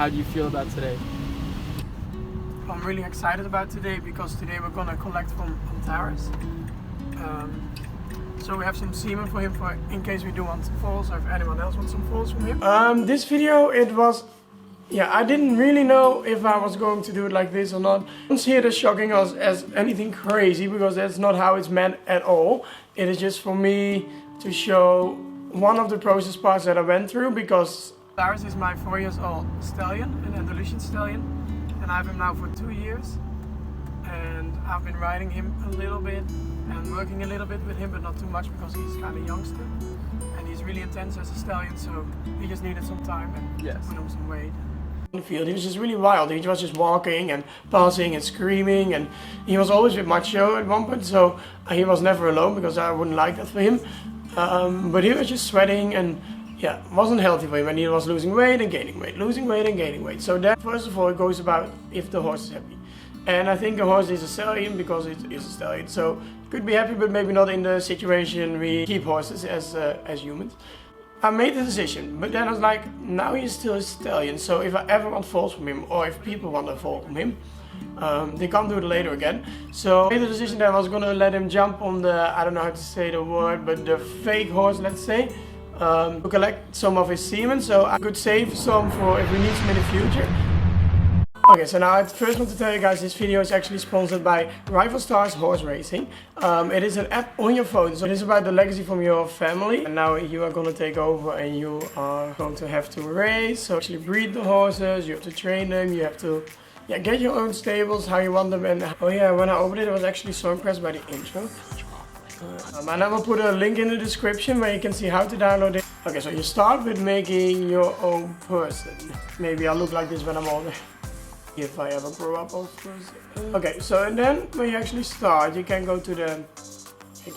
how do you feel about today? I'm really excited about today because today we're gonna collect from Antares. So we have some semen for him for in case we do want some foals or if anyone else wants some foals from him. This video, it was, I didn't really know if I was going to do it like this or not. I don't see it as shocking as anything crazy because that's not how it's meant at all. It is just for me to show one of the process parts that I went through because Antares is my 4 years old stallion, an Andalusian stallion, and I have him now for 2 years. And I've been riding him a little bit and working a little bit with him, but not too much because he's kind of youngster. And he's really intense as a stallion, so he just needed some time and put on some weight. In the field, he was just really wild. He was just walking and passing and screaming, and he was always with Macho at one point, so he was never alone because I wouldn't like that for him. But he was just sweating and wasn't healthy for him, and he was losing weight and gaining weight, losing weight and gaining weight. So that, first of all, it goes about if the horse is happy. And I think a horse is a stallion because it is a stallion. So could be happy, but maybe not in the situation we keep horses as humans. I made the decision, but then I was like, now he's still a stallion. So if I ever want foals from him, or if people want a foal from him, they can't do it later again. So I made the decision that I was gonna let him jump on the, I don't know how to say the word, but the fake horse, let's say, to collect some of his semen. So I could save some for if we need some in the future. Okay, so now I first want to tell you guys this video is actually sponsored by Rival Stars Horse Racing. It is an app on your phone, so it is about the legacy from your family. And now you are going to take over and you are going to have to race, so actually breed the horses, you have to train them, you have to get your own stables, how you want them. And when I opened it, I was actually so impressed by the intro. And I will put a link in the description where you can see how to download it. Okay, so you start with making your own person. Maybe I'll look like this when I'm older. If I ever grow up, of course. Okay, so and then when you actually start, you can go to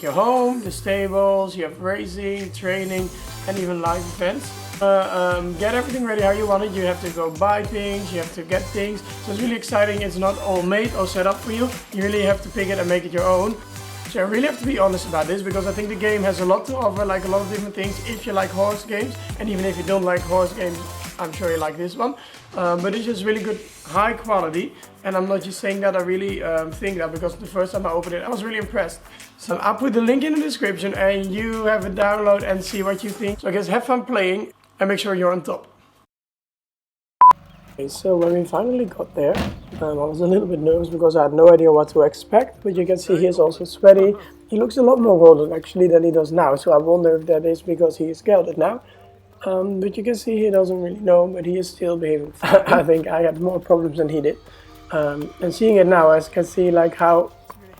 your home, the stables, you have racing, training, and even live events. Get everything ready how you want it. You have to go buy things, you have to get things. So it's really exciting. It's not all made or set up for you. You really have to pick it and make it your own. So I really have to be honest about this because I think the game has a lot to offer, like a lot of different things if you like horse games. And even if you don't like horse games, I'm sure you like this one. But it's just really good, high quality. And I'm not just saying that, I really think that because the first time I opened it, I was really impressed. So I'll put the link in the description and you have a download and see what you think. So I guess have fun playing and make sure you're on top. Okay, so when we finally got there, I was a little bit nervous because I had no idea what to expect. But you can see he's also sweaty. He looks a lot more golden actually than he does now. So I wonder if that is because he is gelded now. But you can see he doesn't really know, but he is still behaving. I think I had more problems than he did. And seeing it now, I can see like how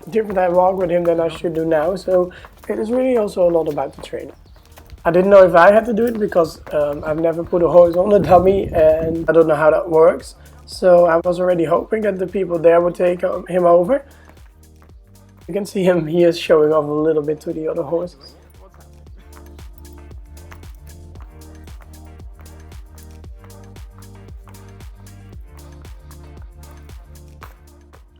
different I walk with him than I should do now. So it is really also a lot about the training. I didn't know if I had to do it because I've never put a horse on a dummy and I don't know how that works. So I was already hoping that the people there would take him over. You can see him, he is showing off a little bit to the other horses.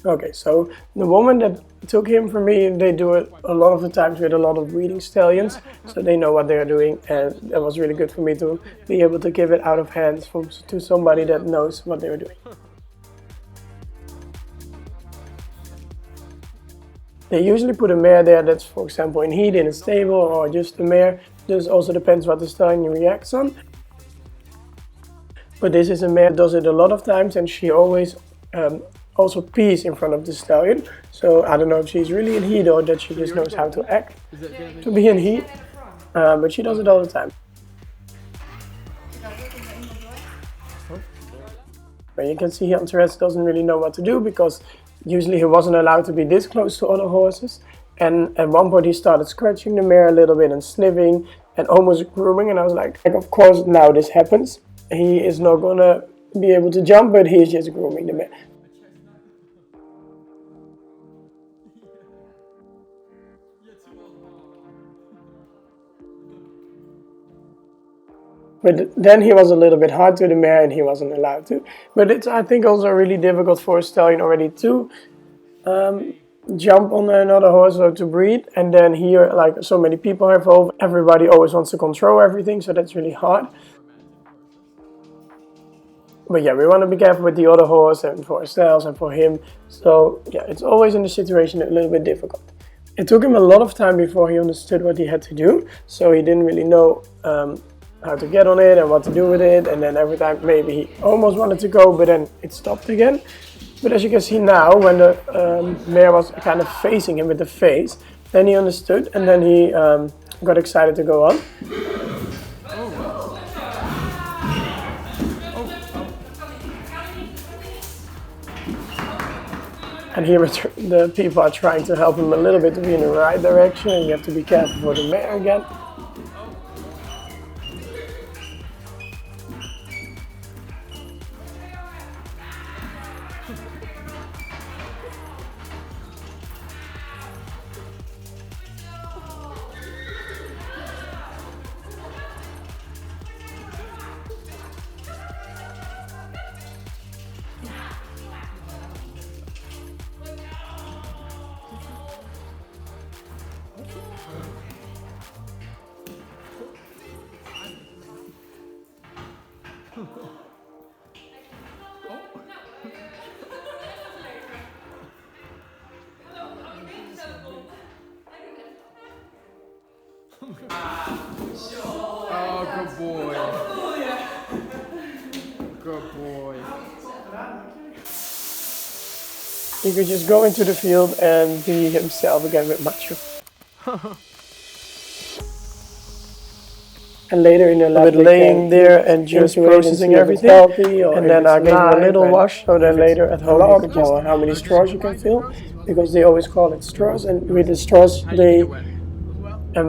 Okay, so the woman that took him from me, they do it a lot of the times with a lot of breeding stallions, so they know what they're doing, and that was really good for me to be able to give it out of hands to somebody that knows what they're doing. They usually put a mare there that's, for example, in heat in a stable or just a mare. This also depends what the stallion reacts on. But this is a mare that does it a lot of times, and she always also pees in front of the stallion. So I don't know if she's really in heat or that she just knows how to act to be in heat, but she does it all the time. But you can see Antares doesn't really know what to do because usually he wasn't allowed to be this close to other horses. And at one point he started scratching the mare a little bit and sniffing and almost grooming, and I was like, of course now this happens. He is not gonna be able to jump, but he's just grooming the mare. But then he was a little bit hard to the mare and he wasn't allowed to. But it's, I think, also really difficult for a stallion already to jump on another horse or to breed. And then here, like, so many people are involved. Everybody always wants to control everything, so that's really hard. But yeah, we want to be careful with the other horse and for ourselves and for him. So yeah, it's always in the situation a little bit difficult. It took him a lot of time before he understood what he had to do. So he didn't really know how to get on it and what to do with it. And then every time maybe he almost wanted to go, but then it stopped again. But as you can see now, when the mare was kind of facing him with the face, then he understood and then he got excited to go on. And here the people are trying to help him a little bit to be in the right direction, and you have to be careful for the mare again. Oh, good boy. Good boy. He could just go into the field and be himself again with Macho. And later in the lab, laying there and just processing everything. And then I gave him a little wash, so then later at home you could just how many straws you can fill, because they always call it straws. And with the straws,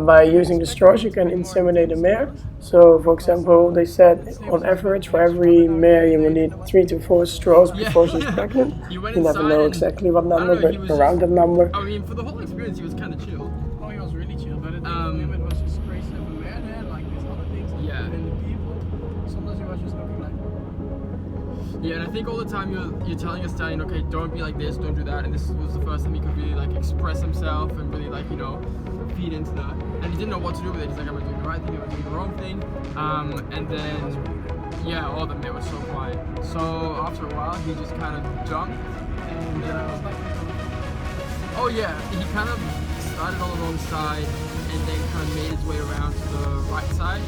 by using the straws you can inseminate a mare. So for example, they said on average for every mare you will need 3 to 4 straws before she's pregnant. You never know exactly what number, but around that number. I mean, for the whole experience he was kind of chill. Oh, he was really chill, but it was just crazy of a mare there, like these other things. Yeah. And then the people, sometimes he was just looking like... Yeah, and I think all the time you're telling a stallion, okay, don't be like this, don't do that. And this was the first time he could really like express himself and really like, you know, feed into that. And he didn't know what to do with it. He's like, am I doing the right thing? Am I doing the wrong thing? And then, yeah, all the mare was so quiet. So after a while, he just kind of jumped. And, oh yeah, he kind of started on the wrong side and then kind of made his way around to the right side.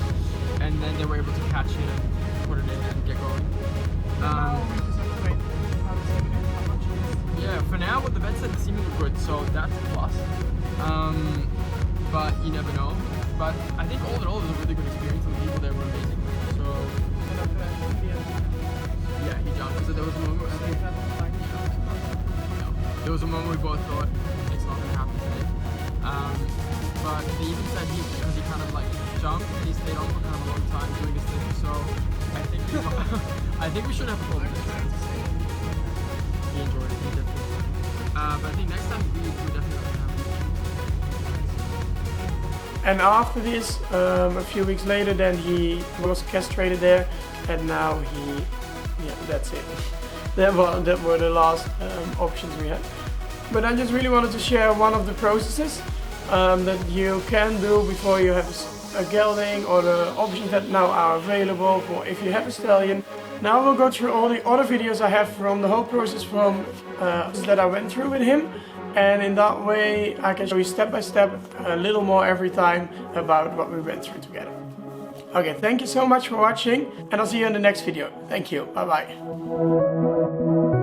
And then they were able to catch it and put it in and get going. Yeah, for now, what the vet said, the semen was good, so that's a plus. But you never know. But I think all in all, it was a really good experience, and the people there were amazing. So yeah, he jumped. So there was a moment. There was a moment we both thought it's not going to happen today. But they even said because he kind of like jumped and he stayed on for kind of a long time doing his thing. So I think we should have a problem next time. He enjoyed it, he definitely. But I think next time we definitely have to have it. And after this, a few weeks later, then he was castrated there, and now that's it. That were the last options we had. But I just really wanted to share one of the processes that you can do before you have a gelding, or the options that now are available for if you have a stallion. Now we'll go through all the other videos I have from the whole process from that I went through with him. And in that way I can show you step by step a little more every time about what we went through together. Okay, thank you so much for watching, and I'll see you in the next video. Thank you, bye bye.